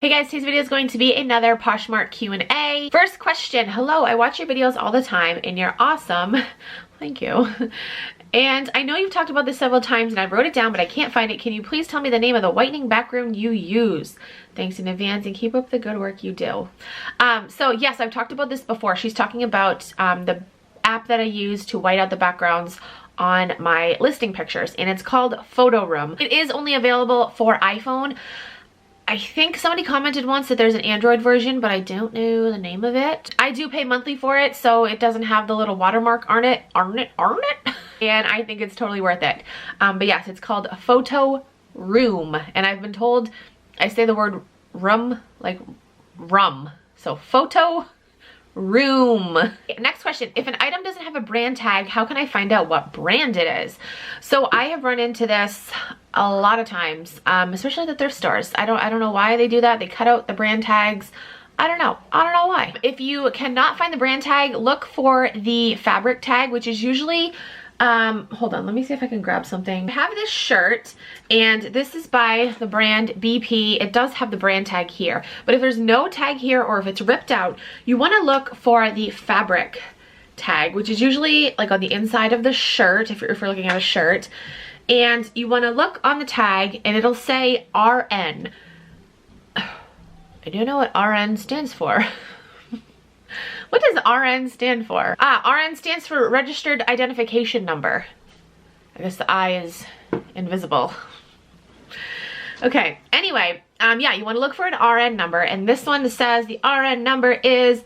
Hey guys, today's video is going to be another Poshmark Q&A. First question, hello, I watch your videos all the time and you're awesome. Thank you. And I know you've talked about this several times and I wrote it down, but I can't find it. Can you please tell me the name of the whitening background you use? Thanks in advance and keep up the good work you do. So yes, I've talked about this before. She's talking about the app that I use to white out the backgrounds on my listing pictures, and it's called Photo Room. It is only available for iPhone. I think somebody commented once that there's an Android version, but I don't know the name of it. I do pay monthly for it, so it doesn't have the little watermark on it. And I think it's totally worth it. But yes, it's called Photo Room. And I've been told, I say the word room like rum. So Photo Room. Next question, if an item doesn't have a brand tag, how can I find out what brand it is? So I have run into this a lot of times, especially at the thrift stores. I don't know why they do that. They cut out the brand tags. I don't know why. If you cannot find the brand tag, look for the fabric tag, which is usually hold on, let me see if I can grab something. I have this shirt and this is by the brand BP. It does have the brand tag here, but if there's no tag here or if it's ripped out, you want to look for the fabric tag, which is usually like on the inside of the shirt if you're looking at a shirt. And you want to look on the tag and it'll say RN. I don't know what RN stands for. What does RN stand for? RN stands for Registered Identification Number. I guess the I is invisible. Okay, anyway, yeah, you want to look for an RN number, and this one says the RN number is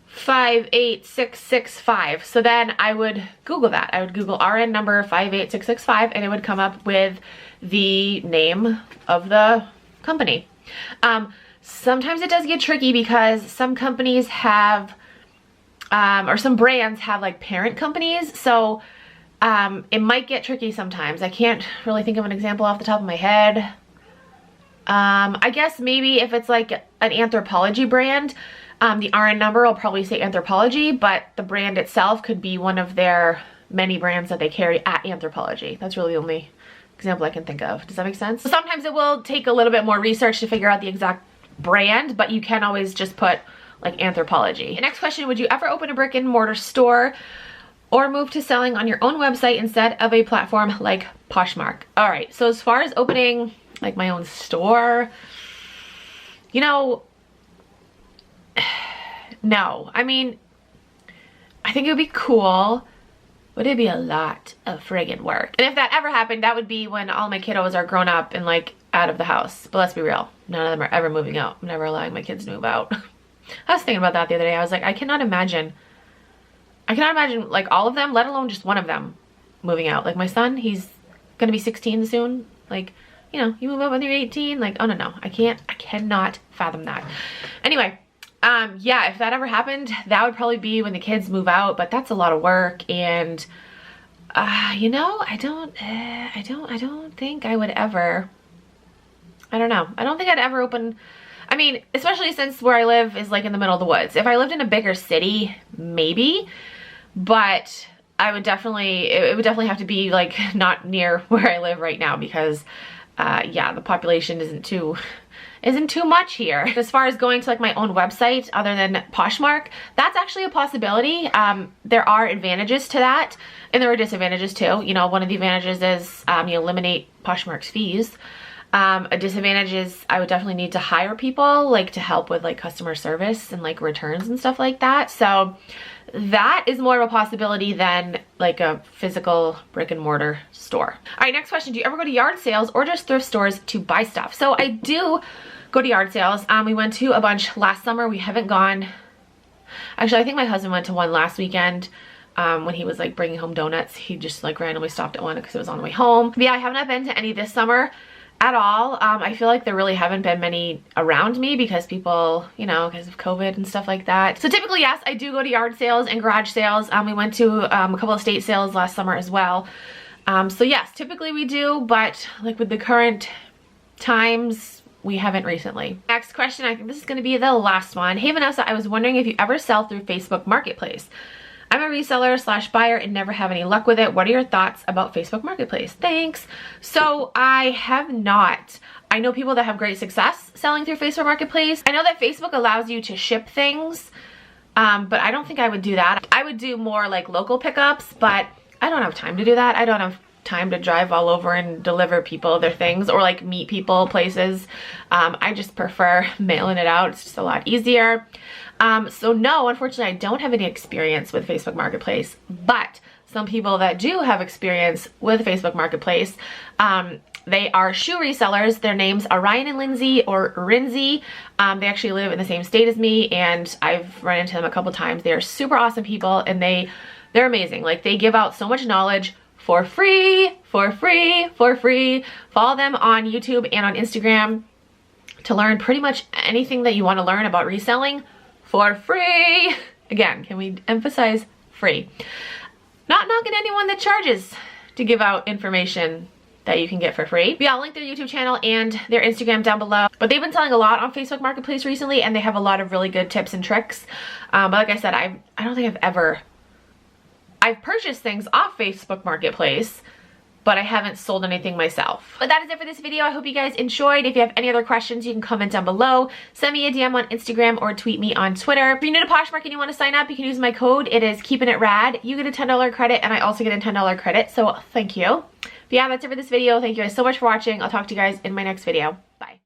58665. So then I would Google that. I would Google RN number 58665 and it would come up with the name of the company. Sometimes it does get tricky because some companies have or some brands have like parent companies, so it might get tricky sometimes. I can't really think of an example off the top of my head. I guess maybe if it's like an Anthropologie brand, the RN number will probably say Anthropologie, but the brand itself could be one of their many brands that they carry at Anthropologie. That's really the only example I can think of. Does that make sense? So sometimes it will take a little bit more research to figure out the exact brand, but you can always just put like Anthropologie. Next question, would you ever open a brick and mortar store or move to selling on your own website instead of a platform like Poshmark? All right, so as far as opening like my own store, you know, no. I mean, I think it would be cool, but it'd be a lot of friggin' work. And if that ever happened, that would be when all my kiddos are grown up and like out of the house. But let's be real, none of them are ever moving out. I'm never allowing my kids to move out. I was thinking about that the other day. I was like, I cannot imagine like all of them, let alone just one of them moving out. Like my son, he's gonna be 16 soon. Like, you know, you move out when you're 18. Like, oh no, I cannot fathom that. Anyway, yeah, if that ever happened, that would probably be when the kids move out, but that's a lot of work. And you know, I don't think I would ever, I don't know. I don't think I'd ever open, I mean, especially since where I live is like in the middle of the woods. If I lived in a bigger city, maybe, but I would definitely, it would definitely have to be like not near where I live right now because yeah, the population isn't too much here. As far as going to like my own website other than Poshmark, that's actually a possibility. There are advantages to that and there are disadvantages too. You know, one of the advantages is you eliminate Poshmark's fees. A disadvantage is I would definitely need to hire people like to help with like customer service and like returns and stuff like that. So that is more of a possibility than like a physical brick and mortar store. All right, next question. Do you ever go to yard sales or just thrift stores to buy stuff? So I do go to yard sales. We went to a bunch last summer. We haven't gone. Actually, I think my husband went to one last weekend. When he was like bringing home donuts, he just like randomly stopped at one because it was on the way home. But yeah, I have not been to any this summer at all. I feel like there really haven't been many around me because people, you know, because of COVID and stuff like that. So typically, yes, I do go to yard sales and garage sales. We went to a couple of estate sales last summer as well. So yes, typically we do, but like with the current times, we haven't recently. Next question, I think this is gonna be the last one. Hey Vanessa, I was wondering if you ever sell through Facebook Marketplace. I'm a reseller slash buyer and never have any luck with it. What are your thoughts about Facebook Marketplace? Thanks. So I have not. I know people that have great success selling through Facebook Marketplace. I know that Facebook allows you to ship things, but I don't think I would do that. I would do more like local pickups, but I don't have time to do that. I don't have time to drive all over and deliver people their things or like meet people places. I just prefer mailing it out. It's just a lot easier. So no, unfortunately, I don't have any experience with Facebook Marketplace, but some people that do have experience with Facebook Marketplace, they are shoe resellers. Their names are Ryan and Lindsay, or Rinzy. They actually live in the same state as me, and I've run into them a couple times. They are super awesome people, and they're amazing. Like, they give out so much knowledge for free, for free, for free. Follow them on YouTube and on Instagram to learn pretty much anything that you want to learn about reselling for free. Again, can we emphasize free? Not knocking anyone that charges to give out information that you can get for free. But yeah, I'll link their YouTube channel and their Instagram down below. But they've been selling a lot on Facebook Marketplace recently, and they have a lot of really good tips and tricks. But like I said, I don't think I've purchased things off Facebook Marketplace, but I haven't sold anything myself. But that is it for this video. I hope you guys enjoyed. If you have any other questions, you can comment down below. Send me a DM on Instagram or tweet me on Twitter. If you're new to Poshmark and you want to sign up, you can use my code. It is KeepinItRad. You get a $10 credit, and I also get a $10 credit, so thank you. But yeah, that's it for this video. Thank you guys so much for watching. I'll talk to you guys in my next video. Bye.